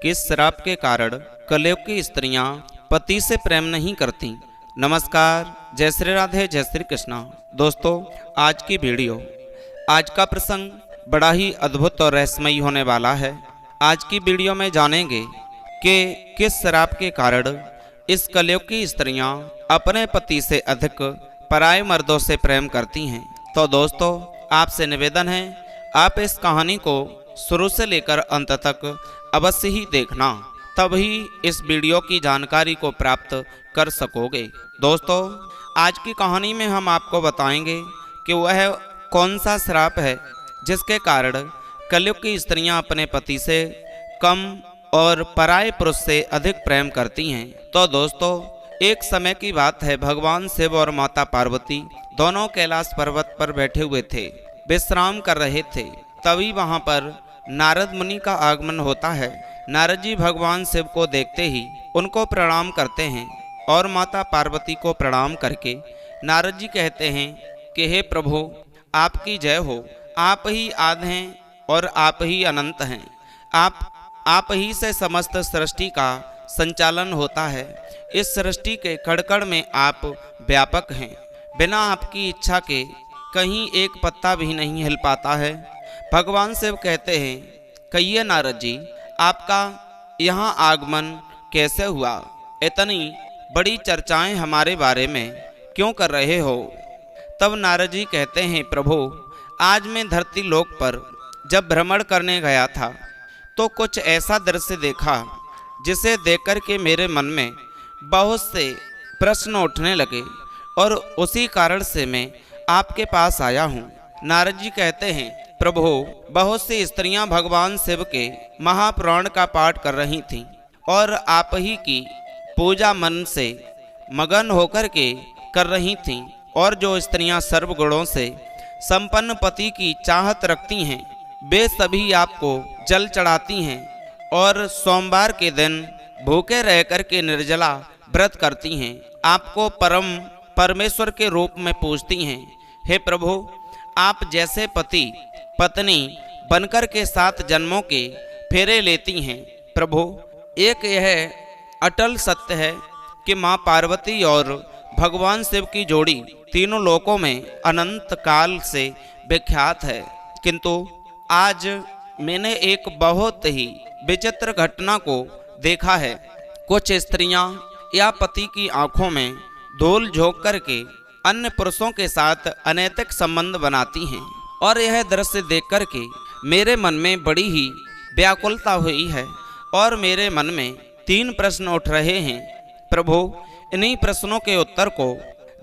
किस श्राप के कारण कलयुग की स्त्रियां पति से प्रेम नहीं करती। नमस्कार, जय श्री राधे, जय श्री कृष्णा। दोस्तों, आज की वीडियो, आज का प्रसंग बड़ा ही अद्भुत और रहस्यमयी होने वाला है। आज की वीडियो में जानेंगे कि किस श्राप के कारण इस कलयुग की स्त्रियां अपने पति से अधिक पराये मर्दों से प्रेम करती हैं। तो दोस्तों, आपसे निवेदन है, आप इस कहानी को शुरू से लेकर अंत तक अवश्य ही देखना, तभी इस वीडियो की जानकारी को प्राप्त कर सकोगे। दोस्तों, आज की कहानी में हम आपको बताएंगे कि वह कौन सा श्राप है जिसके कारण कलयुग की स्त्रियां अपने पति से कम और पराये पुरुष से अधिक प्रेम करती हैं। तो दोस्तों, एक समय की बात है, भगवान शिव और माता पार्वती दोनों कैलाश पर्वत पर बैठे हुए थे, विश्राम कर रहे थे। तभी वहां पर नारद मुनि का आगमन होता है। नारद जी भगवान शिव को देखते ही उनको प्रणाम करते हैं और माता पार्वती को प्रणाम करके नारद जी कहते हैं कि हे प्रभु, आपकी जय हो। आप ही आदि हैं और आप ही अनंत हैं। आप ही से समस्त सृष्टि का संचालन होता है। इस सृष्टि के कण-कण में आप व्यापक हैं। बिना आपकी इच्छा के कहीं एक पत्ता भी नहीं हिल पाता है। भगवान शिव कहते हैं, कहिए नारद जी, आपका यहाँ आगमन कैसे हुआ? इतनी बड़ी चर्चाएं हमारे बारे में क्यों कर रहे हो? तब नारद जी कहते हैं, प्रभु, आज मैं धरती लोक पर जब भ्रमण करने गया था तो कुछ ऐसा दृश्य देखा जिसे देखकर के मेरे मन में बहुत से प्रश्न उठने लगे और उसी कारण से मैं आपके पास आया हूँ। नारद जी कहते हैं, प्रभु, बहुत सी स्त्रियां भगवान शिव के महापुराण का पाठ कर रही थीं और आप ही की पूजा मन से मगन होकर के कर रही थीं। और जो स्त्रियां सर्वगुणों से संपन्न पति की चाहत रखती हैं, वे सभी आपको जल चढ़ाती हैं और सोमवार के दिन भूखे रह कर के निर्जला व्रत करती हैं। आपको परमेश्वर के रूप में पूजती हैं। हे प्रभु, आप जैसे पति पत्नी बनकर के 7 जन्मों के फेरे लेती हैं। प्रभु, एक यह अटल सत्य है कि माँ पार्वती और भगवान शिव की जोड़ी तीनों लोकों में अनंत काल से विख्यात है। किंतु आज मैंने एक बहुत ही विचित्र घटना को देखा है। कुछ स्त्रियां या पति की आंखों में धूल झोंक करके अन्य पुरुषों के साथ अनैतिक संबंध बनाती हैं और यह दृश्य देख करके मेरे मन में बड़ी ही व्याकुलता हुई है और मेरे मन में 3 प्रश्न उठ रहे हैं। प्रभु, इन्हीं प्रश्नों के उत्तर को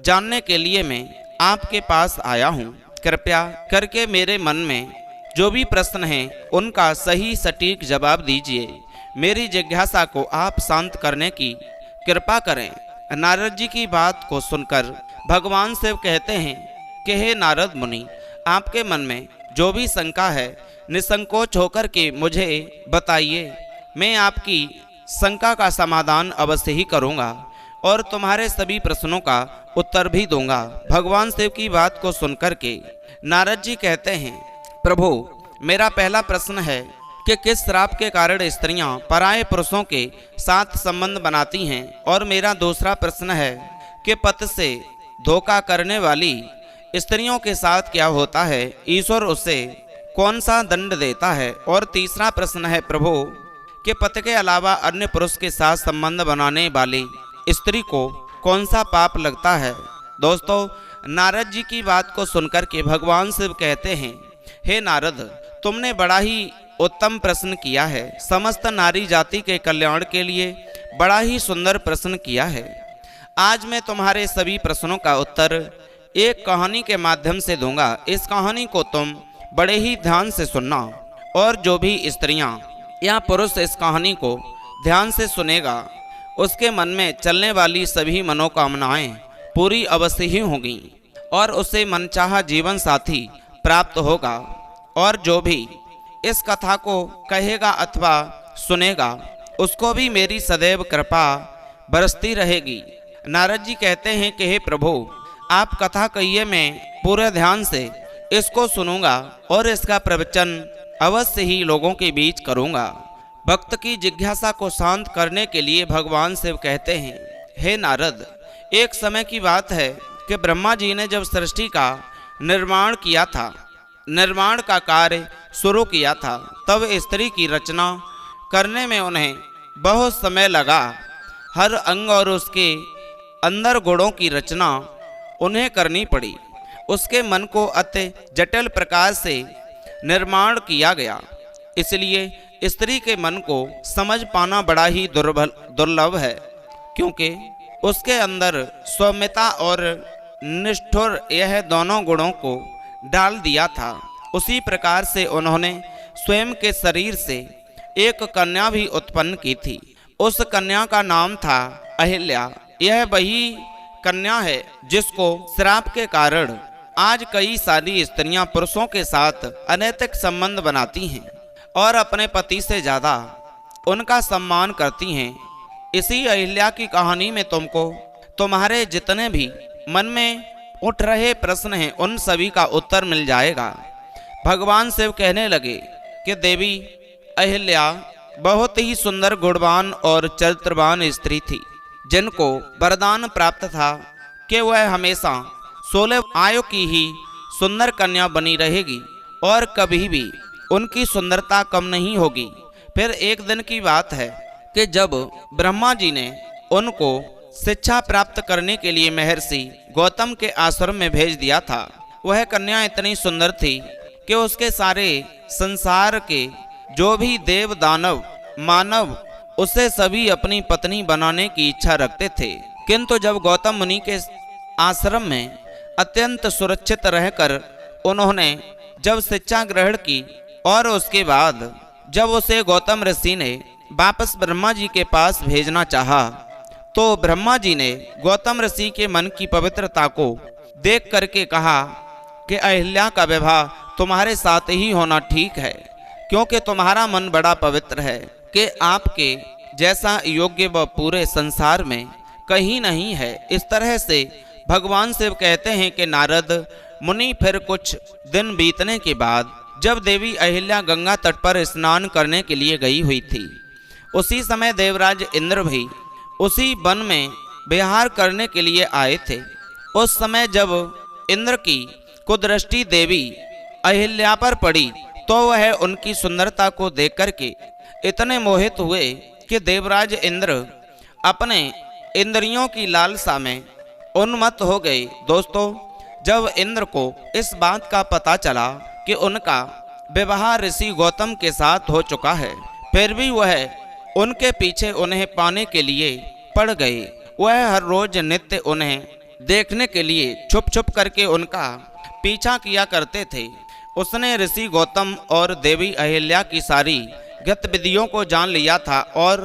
जानने के लिए मैं आपके पास आया हूँ। कृपया करके मेरे मन में जो भी प्रश्न हैं उनका सही सटीक जवाब दीजिए। मेरी जिज्ञासा को आप शांत करने की कृपा करें। नारद जी की बात को सुनकर भगवान शिव कहते हैं कि हे नारद मुनि, आपके मन में जो भी शंका है निसंकोच होकर के मुझे बताइए। मैं आपकी शंका का समाधान अवश्य ही करूँगा और तुम्हारे सभी प्रश्नों का उत्तर भी दूंगा। भगवान शिव की बात को सुनकर के नारद जी कहते हैं, प्रभु, मेरा पहला प्रश्न है कि किस श्राप के कारण स्त्रियां पराये पुरुषों के साथ संबंध बनाती हैं। और मेरा दूसरा प्रश्न है कि पति से धोखा करने वाली स्त्रियों के साथ क्या होता है, ईश्वर उसे कौन सा दंड देता है। और तीसरा प्रश्न है, प्रभु, कि पति के अलावा अन्य पुरुष के साथ संबंध बनाने वाली स्त्री को कौन सा पाप लगता है। दोस्तों, नारद जी की बात को सुनकर के भगवान शिव कहते हैं, हे नारद, तुमने बड़ा ही उत्तम प्रश्न किया है। समस्त नारी जाति के कल्याण के लिए बड़ा ही सुंदर प्रश्न किया है। आज मैं तुम्हारे सभी प्रश्नों का उत्तर एक कहानी के माध्यम से दूंगा। इस कहानी को तुम बड़े ही ध्यान से सुनना और जो भी स्त्रियां या पुरुष इस कहानी को ध्यान से सुनेगा, उसके मन में चलने वाली सभी मनोकामनाएं पूरी अवश्य ही होंगी और उसे मनचाहा जीवन साथी प्राप्त होगा। और जो भी इस कथा को कहेगा अथवा सुनेगा, उसको भी मेरी सदैव कृपा बरसती रहेगी। नारद जी कहते हैं कि हे प्रभु, आप कथा कहिए, मैं पूरे ध्यान से इसको सुनूंगा और इसका प्रवचन अवश्य ही लोगों के बीच करूंगा। भक्त की जिज्ञासा को शांत करने के लिए भगवान शिव कहते हैं, हे नारद, एक समय की बात है कि ब्रह्मा जी ने जब सृष्टि का निर्माण किया था, निर्माण का कार्य शुरू किया था, तब स्त्री की रचना करने में उन्हें बहुत समय लगा। हर अंग और उसके अंदर गुणों की रचना उन्हें करनी पड़ी। उसके मन को अति जटिल प्रकार से निर्माण किया गया, इसलिए स्त्री के मन को समझ पाना बड़ा ही दुर्लभ है, क्योंकि उसके अंदर सौम्यता और निष्ठुर यह दोनों गुणों को डाल दिया था। उसी प्रकार से उन्होंने स्वयं के शरीर से एक कन्या भी उत्पन्न की थी। उस कन्या का नाम था अहिल्या। यह वही कन्या है जिसको श्राप के कारण आज कई सारी स्त्रियां पुरुषों के साथ अनैतिक संबंध बनाती हैं और अपने पति से ज़्यादा उनका सम्मान करती हैं। इसी अहिल्या की कहानी में तुमको तुम्हारे जितने भी मन में उठ रहे प्रश्न हैं उन सभी का उत्तर मिल जाएगा। भगवान शिव कहने लगे कि देवी अहिल्या बहुत ही सुंदर, गुणवान और चरित्रवान स्त्री थी, जिनको वरदान प्राप्त था कि वह हमेशा 16 आयु की ही सुंदर कन्या बनी रहेगी और कभी भी उनकी सुंदरता कम नहीं होगी। फिर एक दिन की बात है कि जब ब्रह्मा जी ने उनको शिक्षा प्राप्त करने के लिए महर्षि गौतम के आश्रम में भेज दिया था, वह कन्या इतनी सुंदर थी कि उसके सारे संसार के जो भी देव दानव मानव उसे सभी अपनी पत्नी बनाने की इच्छा रखते थे। किंतु जब गौतम मुनि के आश्रम में अत्यंत सुरक्षित रहकर उन्होंने जब शिक्षा ग्रहण की और उसके बाद जब उसे गौतम ऋषि ने वापस ब्रह्मा जी के पास भेजना चाहा, तो ब्रह्मा जी ने गौतम ऋषि के मन की पवित्रता को देख करके कहा कि अहिल्या का विवाह तुम्हारे साथ ही होना ठीक है, क्योंकि तुम्हारा मन बड़ा पवित्र है कि आपके जैसा योग्य व पूरे संसार में कहीं नहीं है। इस तरह से भगवान शिव कहते हैं कि नारद मुनि फिर कुछ दिन बीतने के बाद जब देवी अहिल्या गंगा तट पर स्नान करने के लिए गई हुई थी, उसी समय देवराज इंद्र भी उसी वन में विहार करने के लिए आए थे। उस समय जब इंद्र की कुदृष्टि देवी अहिल्या पर पड़ी तो वह उनकी सुंदरता को देख करके इतने मोहित हुए कि देवराज इंद्र अपने इंद्रियों की लालसा में उन्मत्त हो गए। दोस्तों, जब इंद्र को इस बात का पता चला कि उनका विवाह ऋषि गौतम के साथ हो चुका है, फिर भी वह उनके पीछे उन्हें पाने के लिए पड़ गए। वह हर रोज नित्य उन्हें देखने के लिए छुप छुप करके उनका पीछा किया करते थे। उसने ऋषि गौतम और देवी अहिल्या की सारी गतिविधियों को जान लिया था। और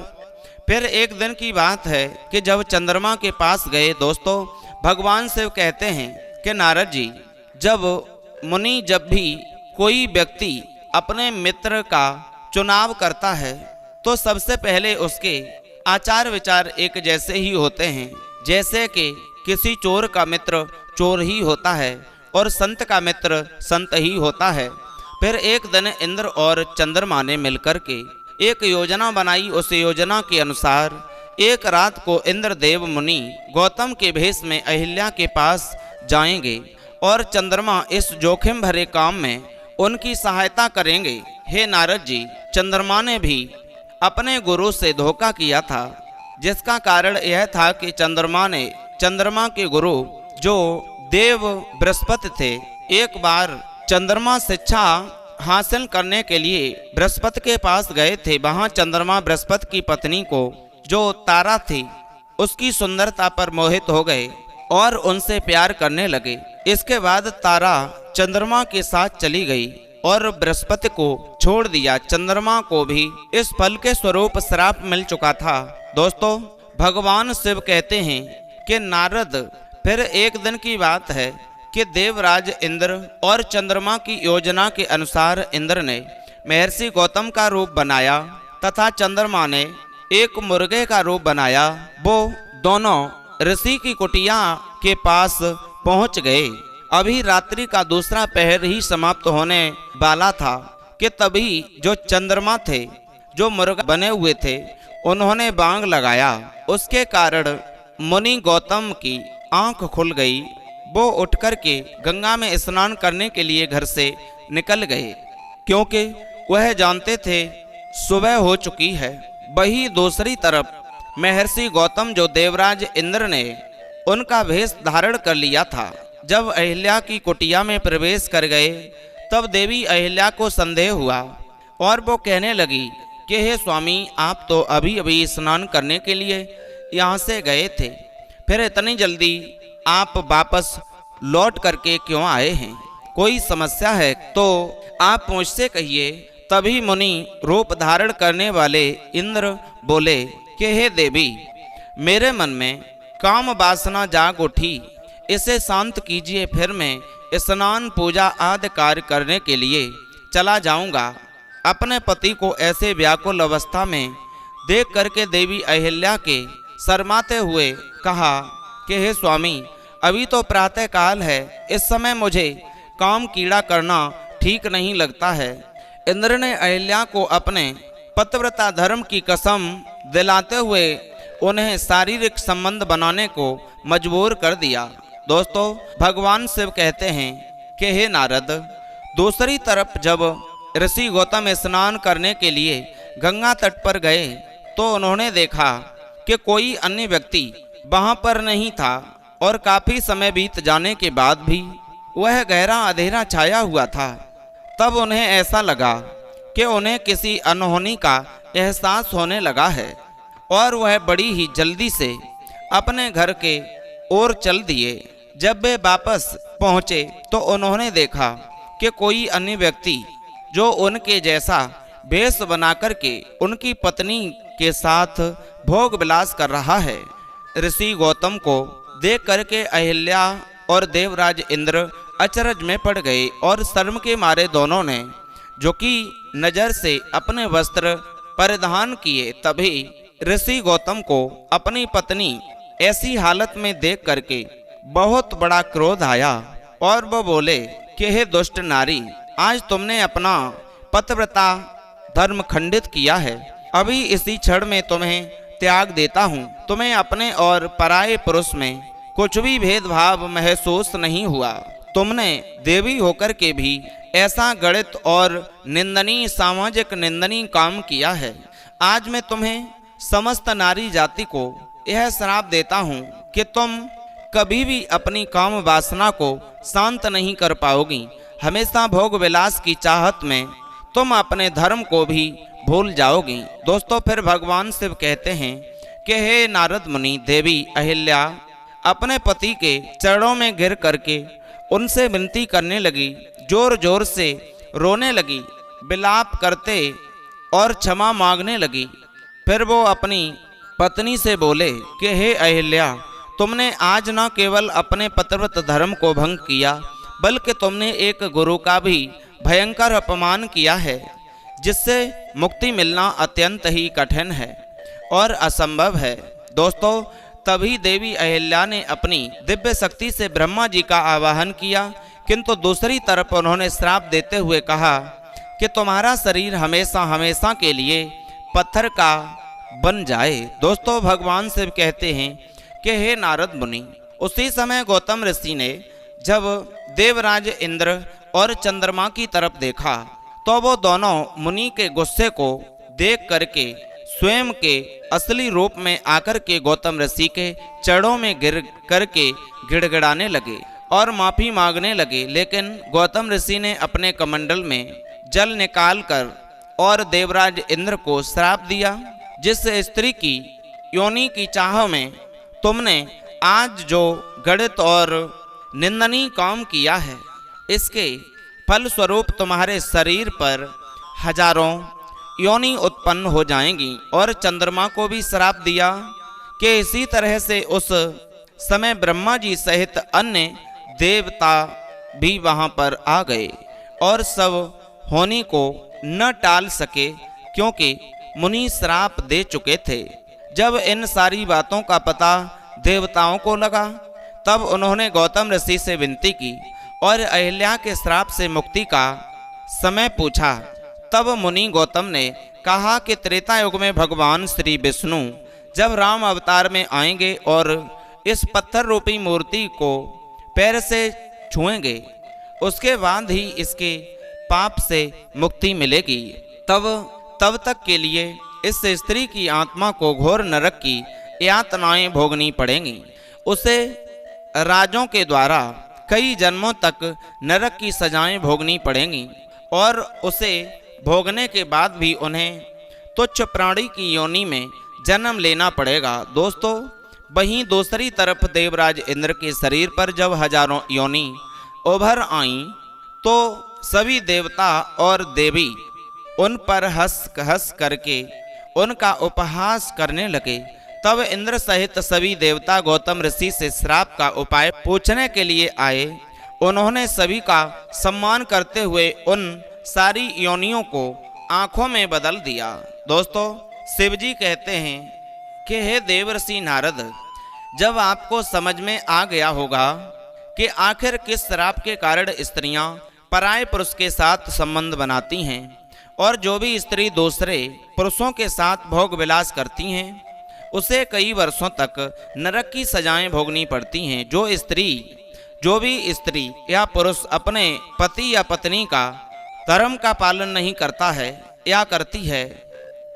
फिर एक दिन की बात है कि जब चंद्रमा के पास गए, दोस्तों, भगवान शिव कहते हैं कि नारद जी, जब भी कोई व्यक्ति अपने मित्र का चुनाव करता है तो सबसे पहले उसके आचार विचार एक जैसे ही होते हैं। जैसे कि किसी चोर का मित्र चोर ही होता है और संत का मित्र संत ही होता है। फिर एक दिन इंद्र और चंद्रमा ने मिलकर के एक योजना बनाई। उस योजना के अनुसार एक रात को इंद्रदेव मुनि गौतम के भेष में अहिल्या के पास जाएंगे और चंद्रमा इस जोखिम भरे काम में उनकी सहायता करेंगे। हे नारद जी, चंद्रमा ने भी अपने गुरु से धोखा किया था, जिसका कारण यह था कि चंद्रमा के गुरु जो देव बृहस्पति थे, एक बार चंद्रमा शिक्षा हासिल करने के लिए बृहस्पति के पास गए थे। वहां चंद्रमा बृहस्पति की पत्नी को, जो तारा थी, उसकी सुंदरता पर मोहित हो गए और उनसे प्यार करने लगे। इसके बाद तारा चंद्रमा के साथ चली गई और बृहस्पति को छोड़ दिया। चंद्रमा को भी इस फल के स्वरूप श्राप मिल चुका था। दोस्तों, भगवान शिव कहते हैं कि नारद, फिर एक दिन की बात है कि देवराज इंद्र और चंद्रमा की योजना के अनुसार इंद्र ने महर्षि गौतम का रूप बनाया तथा चंद्रमा ने एक मुर्गे का रूप बनाया। वो दोनों ऋषि की कुटिया के पास पहुंच गए। अभी रात्रि का दूसरा पहर ही समाप्त होने वाला था कि तभी जो चंद्रमा थे, जो मुर्गा बने हुए थे उन्होंने बांग लगाया। उसके कारण मुनि गौतम की आंख खुल गई। वो उठ कर के गंगा में स्नान करने के लिए घर से निकल गए, क्योंकि वह जानते थे सुबह हो चुकी है। वही दूसरी तरफ महर्षि गौतम जो देवराज इंद्र ने उनका भेष धारण कर लिया था, जब अहिल्या की कुटिया में प्रवेश कर गए तब देवी अहिल्या को संदेह हुआ और वो कहने लगी कि हे स्वामी, आप तो अभी अभी स्नान करने के लिए यहाँ से गए थे, फिर इतनी जल्दी आप वापस लौट करके क्यों आए हैं? कोई समस्या है तो आप मुझसे कहिए। तभी मुनि रूप धारण करने वाले इंद्र बोले कि हे देवी, मेरे मन में काम वासना जाग उठी, इसे शांत कीजिए, फिर मैं स्नान पूजा आदि कार्य करने के लिए चला जाऊंगा। अपने पति को ऐसे व्याकुल अवस्था में देख करके देवी अहिल्या के शर्माते हुए कहा कि हे स्वामी, अभी तो प्रातः काल है, इस समय मुझे काम कीड़ा करना ठीक नहीं लगता है। इंद्र ने अहिल्या को अपने पतिव्रता धर्म की कसम दिलाते हुए उन्हें शारीरिक संबंध बनाने को मजबूर कर दिया। दोस्तों, भगवान शिव कहते हैं कि हे नारद, दूसरी तरफ जब ऋषि गौतम स्नान करने के लिए गंगा तट पर गए तो उन्होंने देखा कि कोई अन्य व्यक्ति वहां पर नहीं था और काफी समय बीत जाने के बाद भी वह गहरा अंधेरा छाया हुआ था। तब उन्हें ऐसा लगा कि उन्हें किसी अनहोनी का एहसास होने लगा है और वह बड़ी ही जल्दी से अपने घर के ओर चल दिए। जब वे वापस पहुंचे तो उन्होंने देखा कि कोई अन्य व्यक्ति जो उनके जैसा वेश बना करके उनकी पत्नी के साथ भोग विलास कर रहा है। ऋषि गौतम को देख करके अहिल्या और देवराज इंद्र अचरज में पड़ गए और शर्म के मारे दोनों ने झुकी नजर से अपने वस्त्र परिधान किए। तभी ऋषि गौतम को अपनी पत्नी ऐसी हालत में देख करके बहुत बड़ा क्रोध आया और वो बोले कि हे दुष्ट नारी, आज तुमने अपना पतिव्रता धर्म खंडित किया है। अभी इसी क्षण में तुम्हें त्याग देता हूँ। तुम्हें अपने और पराये पुरुष में कुछ भी भेदभाव महसूस नहीं हुआ। तुमने देवी होकर के भी ऐसा गणित और निंदनीय, सामाजिक निंदनीय काम किया है। आज मैं तुम्हें समस्त नारी जाति को यह श्राप देता हूँ कि तुम कभी भी अपनी काम वासना को शांत नहीं कर पाओगी। हमेशा भोग विलास की चाहत में तुम अपने धर्म को भी भूल जाओगी। दोस्तों, फिर भगवान शिव कहते हैं कि हे नारद मुनि, देवी अहिल्या अपने पति के चरणों में गिर करके उनसे विनती करने लगी, जोर जोर से रोने लगी, विलाप करते और क्षमा मांगने लगी। फिर वो अपनी पत्नी से बोले कि हे अहिल्या, तुमने आज न केवल अपने पतिव्रत धर्म को भंग किया, बल्कि तुमने एक गुरु का भी भयंकर अपमान किया है, जिससे मुक्ति मिलना अत्यंत ही कठिन है और असंभव है। दोस्तों, तभी देवी अहिल्या ने अपनी दिव्य शक्ति से ब्रह्मा जी का आवाहन किया, किंतु दूसरी तरफ उन्होंने श्राप देते हुए कहा कि तुम्हारा शरीर हमेशा हमेशा के लिए पत्थर का बन जाए। दोस्तों, भगवान शिव कहते हैं कि हे नारद मुनि, उसी समय गौतम ऋषि ने जब देवराज इंद्र और चंद्रमा की तरफ देखा तो वो दोनों मुनि के गुस्से को देख करके स्वयं के असली रूप में आकर के गौतम ऋषि के चरणों में गिर करके गिड़गिड़ाने लगे और माफी मांगने लगे। लेकिन गौतम ऋषि ने अपने कमंडल में जल निकालकर और देवराज इंद्र को श्राप दिया, जिस स्त्री की योनि की चाह में तुमने आज जो गणित और निंदनीय काम किया है, इसके फल स्वरूप तुम्हारे शरीर पर हजारों योनि उत्पन्न हो जाएंगी। और चंद्रमा को भी श्राप दिया कि इसी तरह से उस समय ब्रह्मा जी सहित अन्य देवता भी वहां पर आ गए और सब होनी को न टाल सके, क्योंकि मुनि श्राप दे चुके थे। जब इन सारी बातों का पता देवताओं को लगा, तब उन्होंने गौतम ऋषि से विनती की और अहिल्या के श्राप से मुक्ति का समय पूछा। तब मुनि गौतम ने कहा कि त्रेता युग में भगवान श्री विष्णु जब राम अवतार में आएंगे और इस पत्थर रूपी मूर्ति को पैर से छुएंगे, उसके बाद ही इसके पाप से मुक्ति मिलेगी। तब तक के लिए इस स्त्री की आत्मा को घोर नरक की यातनाएं भोगनी पड़ेंगी। उसे राजों के द्वारा कई जन्मों तक नरक की सजाएं भोगनी पड़ेंगी और उसे भोगने के बाद भी उन्हें तुच्छ प्राणी की योनि में जन्म लेना पड़ेगा। दोस्तों, वहीं दूसरी तरफ देवराज इंद्र के शरीर पर जब हजारों योनि उभर आईं तो सभी देवता और देवी उन पर हंस करके उनका उपहास करने लगे। तब इंद्र सहित सभी देवता गौतम ऋषि से श्राप का उपाय पूछने के लिए आए। उन्होंने सभी का सम्मान करते हुए उन सारी योनियों को आंखों में बदल दिया। दोस्तों, शिवजी कहते हैं कि हे देवर्षि नारद, जब आपको समझ में आ गया होगा कि आखिर किस श्राप के कारण स्त्रियां पराये पुरुष के साथ संबंध बनाती हैं और जो भी स्त्री दूसरे पुरुषों के साथ भोग विलास करती हैं उसे कई वर्षों तक नरक की सजाएं भोगनी पड़ती हैं। जो भी स्त्री या पुरुष अपने पति या पत्नी का धर्म का पालन नहीं करता है या करती है,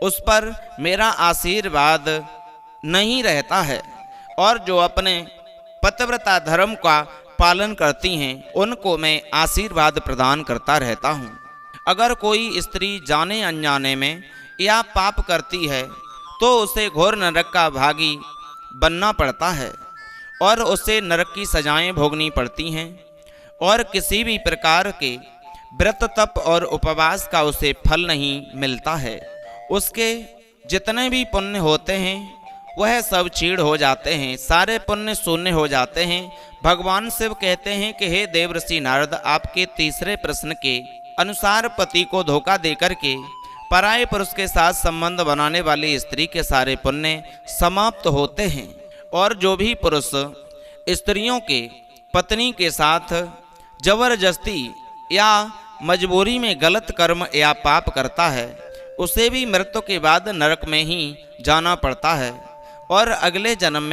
उस पर मेरा आशीर्वाद नहीं रहता है, और जो अपने पतिव्रता धर्म का पालन करती हैं उनको मैं आशीर्वाद प्रदान करता रहता हूँ। अगर कोई स्त्री जाने अनजाने में या पाप करती है तो उसे घोर नरक का भागी बनना पड़ता है और उसे नरक की सजाएं भोगनी पड़ती हैं और किसी भी प्रकार के व्रत तप और उपवास का उसे फल नहीं मिलता है। उसके जितने भी पुण्य होते हैं वह सब चीड़ हो जाते हैं, सारे पुण्य शून्य हो जाते हैं। भगवान शिव कहते हैं कि हे देवर्षि नारद, आपके तीसरे प्रश्न के अनुसार पति को धोखा देकर के पराये पुरुष के साथ संबंध बनाने वाली स्त्री के सारे पुण्य समाप्त होते हैं और जो भी पुरुष स्त्रियों के पत्नी के साथ जबरदस्ती या मजबूरी में गलत कर्म या पाप करता है उसे भी मृत्यु के बाद नरक में ही जाना पड़ता है और अगले जन्म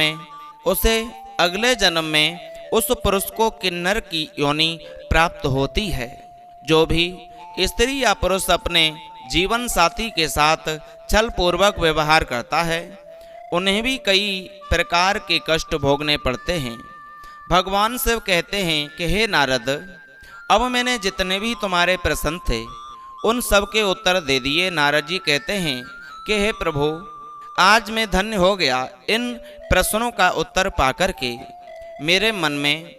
में उस पुरुष को किन्नर की योनि प्राप्त होती है। जो भी स्त्री या पुरुष अपने जीवन साथी के साथ छल पूर्वक व्यवहार करता है उन्हें भी कई प्रकार के कष्ट भोगने पड़ते हैं। भगवान शिव कहते हैं कि हे नारद, अब मैंने जितने भी तुम्हारे प्रश्न थे उन सब के उत्तर दे दिए। नारद जी कहते हैं कि हे प्रभु, आज मैं धन्य हो गया इन प्रश्नों का उत्तर पाकर के। मेरे मन में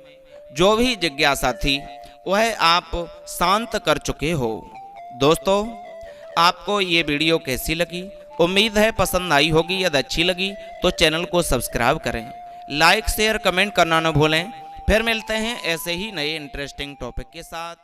जो भी जिज्ञासा थी वह आप शांत कर चुके हो। दोस्तों, आपको ये वीडियो कैसी लगी? उम्मीद है पसंद आई होगी। यदि अच्छी लगी तो चैनल को सब्सक्राइब करें, लाइक शेयर कमेंट करना न भूलें। फिर मिलते हैं ऐसे ही नए इंटरेस्टिंग टॉपिक के साथ।